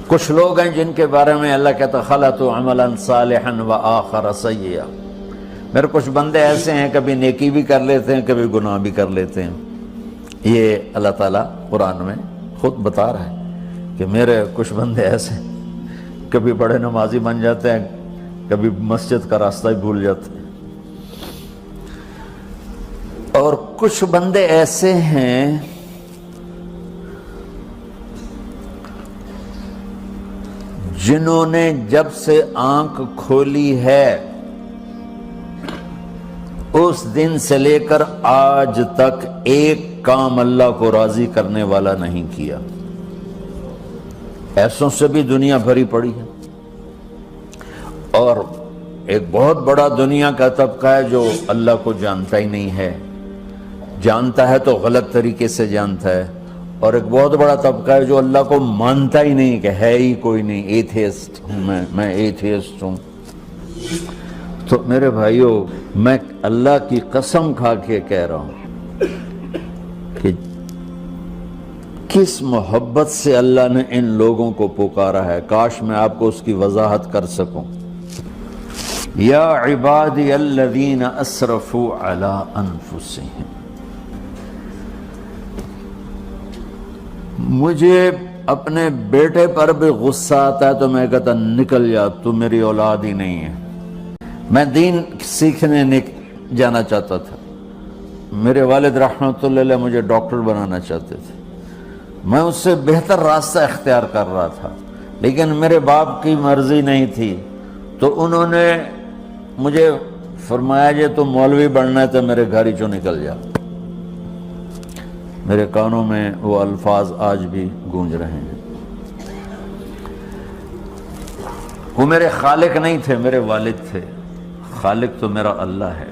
کچھ لوگ ہیں جن کے بارے میں اللہ کہتا خلطوا عملا صالحا وآخر سیئا، میرے کچھ بندے ایسے ہیں کبھی نیکی بھی کر لیتے ہیں کبھی گناہ بھی کر لیتے ہیں۔ یہ اللہ تعالیٰ قرآن میں خود بتا رہا ہے کہ میرے کچھ بندے ایسے ہیں، کبھی بڑے نمازی بن جاتے ہیں کبھی مسجد کا راستہ ہی بھول جاتے ہیں، اور کچھ بندے ایسے ہیں جنہوں نے جب سے آنکھ کھولی ہے اس دن سے لے کر آج تک ایک کام اللہ کو راضی کرنے والا نہیں کیا۔ ایسوں سے بھی دنیا بھری پڑی ہے، اور ایک بہت بڑا دنیا کا طبقہ ہے جو اللہ کو جانتا ہی نہیں ہے، جانتا ہے تو غلط طریقے سے جانتا ہے، اور ایک بہت بڑا طبقہ ہے جو اللہ کو مانتا ہی نہیں کہ ہے ہی کوئی نہیں، ایتھیسٹ ہوں میں ایتھیسٹ ہوں۔ تو میرے بھائیوں، میں اللہ کی قسم کھا کے کہہ رہا ہوں کہ کس محبت سے اللہ نے ان لوگوں کو پکارا ہے، کاش میں آپ کو اس کی وضاحت کر سکوں۔ یا عبادی الذین اسرفوا علی انفسہم، مجھے اپنے بیٹے پر بھی غصہ آتا ہے تو میں کہتا نکل جا، تو میری اولاد ہی نہیں ہے۔ میں دین سیکھنے جانا چاہتا تھا، میرے والد رحمۃ اللہ علیہ مجھے ڈاکٹر بنانا چاہتے تھے، میں اس سے بہتر راستہ اختیار کر رہا تھا، لیکن میرے باپ کی مرضی نہیں تھی، تو انہوں نے مجھے فرمایا جی تو مولوی بننا ہے تو میرے گھر ہی چوں نکل جا۔ میرے کانوں میں وہ الفاظ آج بھی گونج رہے ہیں۔ وہ میرے خالق نہیں تھے، میرے والد تھے، خالق تو میرا اللہ ہے،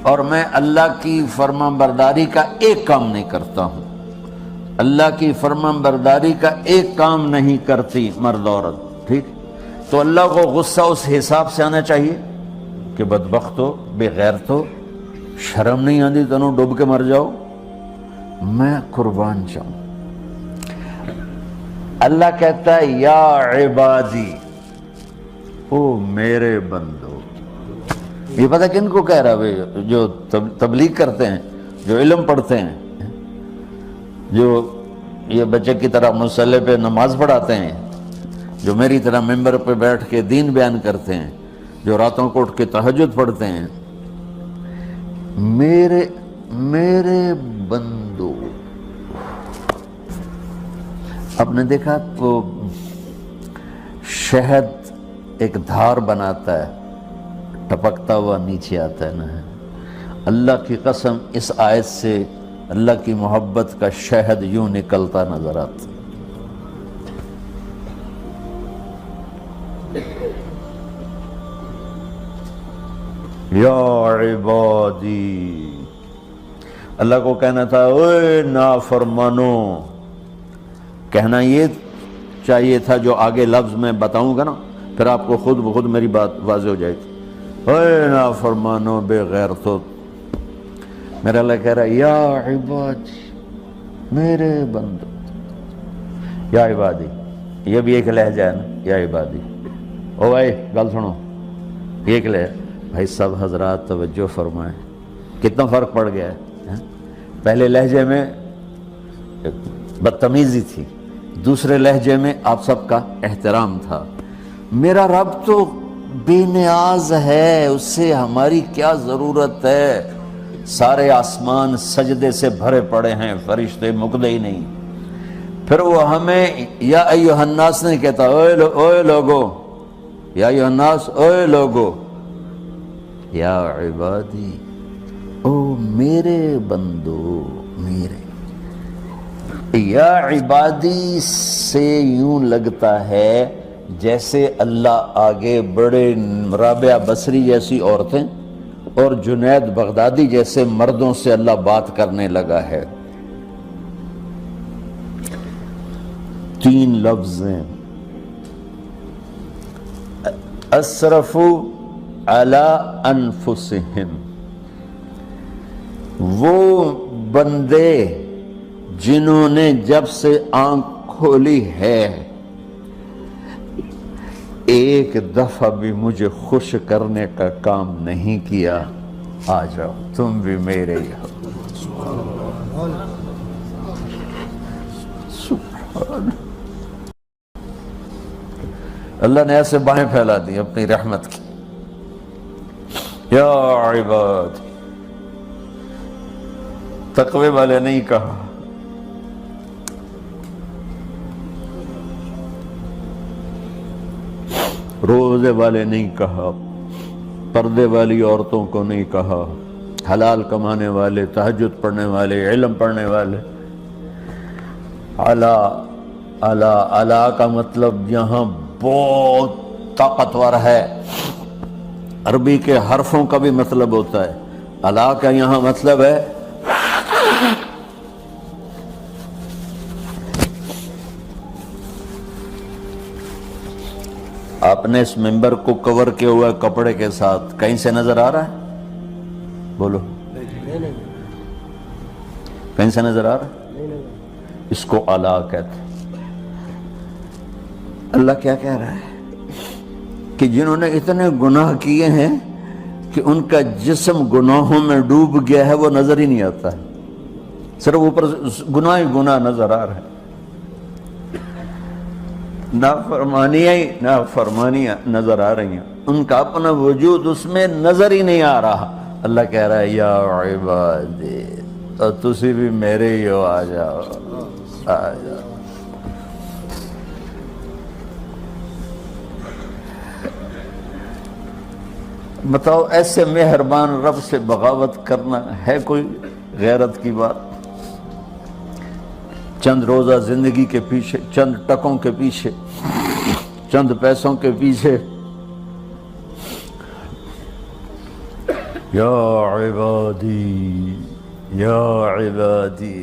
اور میں اللہ کی فرما برداری کا ایک کام نہیں کرتا ہوں، اللہ کی فرما برداری کا ایک کام نہیں کرتی مرد عورت، ٹھیک؟ تو اللہ کو غصہ اس حساب سے آنا چاہیے کہ بدبخت ہو، بے غیرت ہو، شرم نہیں آتی تنوں ڈوب کے مر جاؤ۔ میں قربان جاؤں، اللہ کہتا ہے یا عبادی، او میرے بندو۔ یہ پتہ کن کو کہہ رہا ہے؟ جو تبلیغ کرتے ہیں، جو علم پڑھتے ہیں، جو یہ بچے کی طرح مصلی پہ نماز پڑھاتے ہیں، جو میری طرح ممبر پہ بیٹھ کے دین بیان کرتے ہیں، جو راتوں کو اٹھ کے تہجد پڑھتے ہیں۔ میرے بندو، آپ نے دیکھا وہ شہد ایک دھار بناتا ہے، ٹپکتا ہوا نیچے آتا ہے نا۔ اللہ کی قسم اس آیت سے اللہ کی محبت کا شہد یوں نکلتا نظر آتا۔ یا عبادی، اللہ کو کہنا تھا اوے نافرمانو، کہنا یہ چاہیے تھا جو آگے لفظ میں بتاؤں گا نا، پھر آپ کو خود بخود میری بات واضح ہو جائے گی۔ اوے نافرمانو، بے غیرتو، میرا اللہ کہہ رہا ہے یا عبادی، میرے بندو، یا عبادی، یہ بھی ایک لہجہ ہے نا، یا عبادی۔ او بھائی گل سنو، یہ ایک لہجہ، بھائی سب حضرات توجہ فرمائیں، کتنا فرق پڑ گیا ہے۔ پہلے لہجے میں بدتمیزی تھی، دوسرے لہجے میں آپ سب کا احترام تھا۔ میرا رب تو بے نیاز ہے، اس سے ہماری کیا ضرورت ہے؟ سارے آسمان سجدے سے بھرے پڑے ہیں، فرشتے مکدے ہی نہیں۔ پھر وہ ہمیں یا ایھا الناس نہیں کہتا، اوے لوگو، یا ایھا الناس، اوے لوگو، یا عبادی، او میرے بندو، میرے۔ یا عبادی سے یوں لگتا ہے جیسے اللہ آگے بڑے رابعہ بصری جیسی عورتیں اور جنید بغدادی جیسے مردوں سے اللہ بات کرنے لگا ہے۔ 3 لفظ ہیں، اسرفوا علی انفسہم، وہ بندے جنہوں نے جب سے آنکھ کھولی ہے ایک دفعہ بھی مجھے خوش کرنے کا کام نہیں کیا، آ جاؤ تم بھی میرے ہی ہو۔ سبحان اللہ نے ایسے باہیں پھیلا دی اپنی رحمت کی۔ یا عباد، تقوی والے نہیں کہا، روزے والے نہیں کہا، پردے والی عورتوں کو نہیں کہا، حلال کمانے والے، تہجد پڑھنے والے، علم پڑھنے والے۔ اعلیٰ کا مطلب یہاں بہت طاقتور ہے، عربی کے حرفوں کا بھی مطلب ہوتا ہے۔ اعلیٰ کا یہاں مطلب ہے آپ نے اس ممبر کو کور کیا ہوا کپڑے کے ساتھ، کہیں سے نظر آ رہا ہے؟ بولو، کہیں سے نظر آ رہا ہے؟ اس کو اعلیٰ کہتے ہیں۔ اللہ کیا کہہ رہا ہے کہ جنہوں نے اتنے گناہ کیے ہیں کہ ان کا جسم گناہوں میں ڈوب گیا ہے، وہ نظر ہی نہیں آتا ہے، صرف اوپر گناہ ہی گناہ نظر آ رہا ہے، نافرمانیاں نظر آ رہی ہیں، ان کا اپنا وجود اس میں نظر ہی نہیں آ رہا۔ اللہ کہہ رہا ہے یا عبادی، اور تسی بھی میرے ہی ہو، آ جاؤ آ جاؤ۔ بتاؤ ایسے مہربان رب سے بغاوت کرنا ہے کوئی غیرت کی بات؟ چند روزہ زندگی کے پیچھے، چند ٹکوں کے پیچھے، چند پیسوں کے پیچھے، یا عبادی یا عبادی،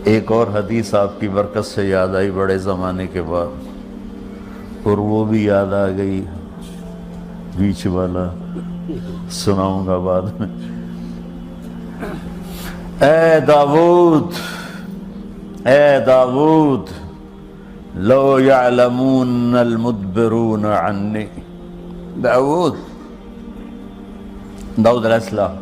ایک اور حدیث آپ کی برکت سے یاد آئی بڑے زمانے کے بعد، اور وہ بھی یاد آ گئی، بیچ والا سناؤں گا بعد میں۔ اے داود لو یعلمون المدبرون عنی، داود علیہ السلام،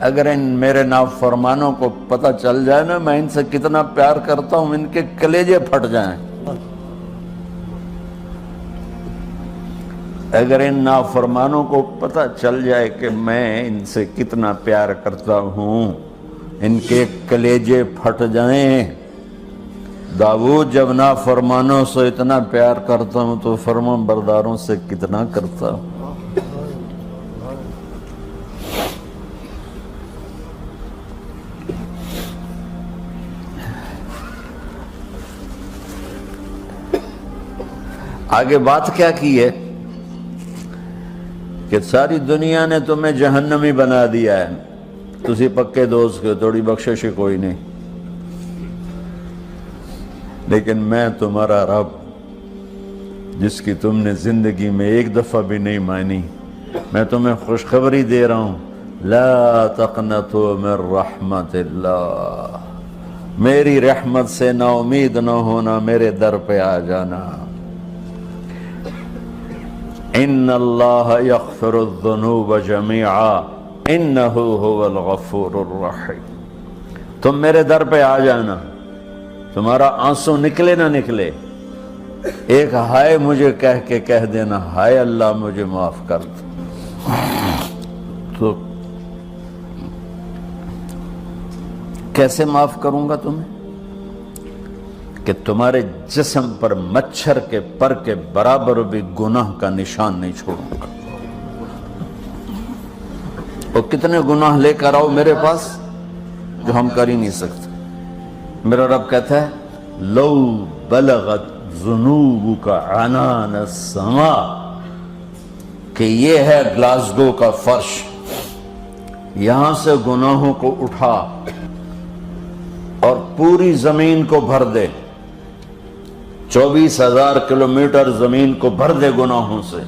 اگر ان میرے نافرمانوں کو پتہ چل جائے نا میں ان سے کتنا پیار کرتا ہوں، ان کے کلیجے پھٹ جائیں۔ اگر ان نافرمانوں کو پتہ چل جائے کہ میں ان سے کتنا پیار کرتا ہوں، ان کے کلیجے پھٹ جائیں۔ داؤد جب نافرمانوں سے اتنا پیار کرتا ہوں تو فرمان برداروں سے کتنا کرتا ہوں۔ آگے بات کیا کی ہے کہ ساری دنیا نے تمہیں جہنمی بنا دیا ہے، تسی پکے دوست کے، تھوڑی بخشش کوئی نہیں، لیکن میں تمہارا رب جس کی تم نے زندگی میں ایک دفعہ بھی نہیں مانی، میں تمہیں خوشخبری دے رہا ہوں، لا تقنطوا من رحمت اللہ، میری رحمت سے نا امید نہ ہونا، میرے در پہ آ جانا۔ ان اللہ یغفر الذنوب جمیعا انہ هو الغفور الرحیم، تم میرے در پہ آ جانا، تمہارا آنسو نکلے نہ نکلے، ایک ہائے مجھے کہہ دینا، ہائے اللہ مجھے معاف کر دو، تو کیسے معاف کروں گا تمہیں؟ کہ تمہارے جسم پر مچھر کے پر کے برابر بھی گناہ کا نشان نہیں چھوڑوں گا۔ اور کتنے گناہ لے کر آؤ میرے پاس جو ہم کر ہی نہیں سکتے۔ میرا رب کہتا ہے لو بلغت ذنوبک عنان السماء، کہ یہ ہے گلاسگو کا فرش، یہاں سے گناہوں کو اٹھا اور پوری زمین کو بھر دے، 24,000 کلومیٹر زمین کو بھر دے گناہوں سے،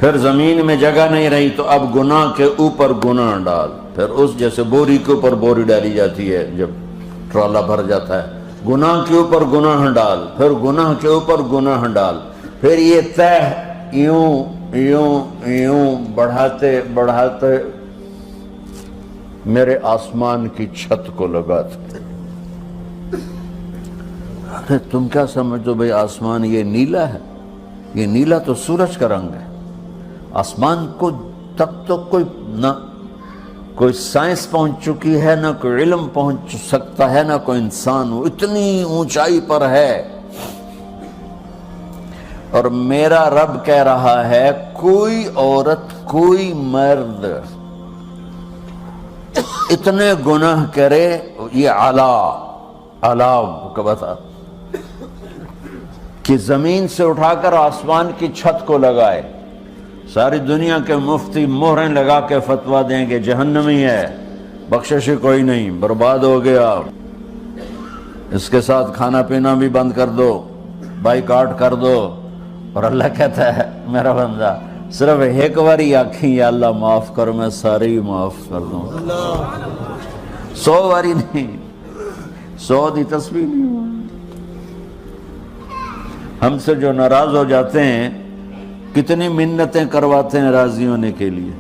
پھر زمین میں جگہ نہیں رہی تو اب گناہ کے اوپر گناہ ڈال، پھر اس جیسے بوری کے اوپر بوری ڈالی جاتی ہے جب ٹرالا بھر جاتا ہے، گناہ کے اوپر گناہ ڈال، پھر گناہ کے اوپر گناہ ڈال، پھر یہ تہ یوں یوں یوں بڑھاتے بڑھاتے میرے آسمان کی چھت کو لگاتے۔ ارے تم کیا سمجھو بھئی آسمان یہ نیلا ہے؟ یہ نیلا تو سورج کا رنگ ہے۔ آسمان کو تک تو کوئی سائنس پہنچ چکی ہے، نہ کوئی علم پہنچ سکتا ہے، نہ کوئی انسان، وہ اتنی اونچائی پر ہے۔ اور میرا رب کہہ رہا ہے کوئی عورت کوئی مرد اتنے گناہ کرے، یہ اعلیٰ کا بتا کہ زمین سے اٹھا کر آسمان کی چھت کو لگائے، ساری دنیا کے مفتی مہریں لگا کے فتویٰ دیں گے جہنمی ہے، بخشش کوئی نہیں، برباد ہو گیا، اس کے ساتھ کھانا پینا بھی بند کر دو، بائیکاٹ کر دو۔ اور اللہ کہتا ہے میرا بندہ صرف ایک باری آکھیں یا اللہ معاف کر، میں سارے ہی معاف کر دوں، 100 باری نہیں، 100 دی تسبیح نہیں۔ ہم سے جو ناراض ہو جاتے ہیں کتنی منتیں کرواتے ہیں راضی ہونے کے لیے،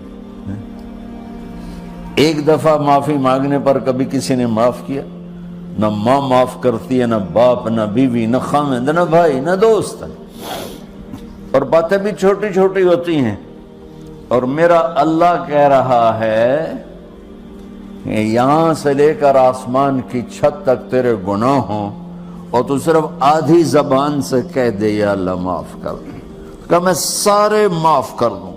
ایک دفعہ معافی مانگنے پر کبھی کسی نے معاف کیا؟ نہ ماں معاف کرتی ہے، نہ باپ، نہ بیوی، نہ خامند، نہ بھائی، نہ دوست، اور باتیں بھی چھوٹی چھوٹی ہوتی ہیں۔ اور میرا اللہ کہہ رہا ہے کہ یہاں سے لے کر آسمان کی چھت تک تیرے گناہ ہوں اور تو صرف آدھی زبان سے کہہ دے یا اللہ معاف کر دے، کہ میں سارے معاف کر دوں۔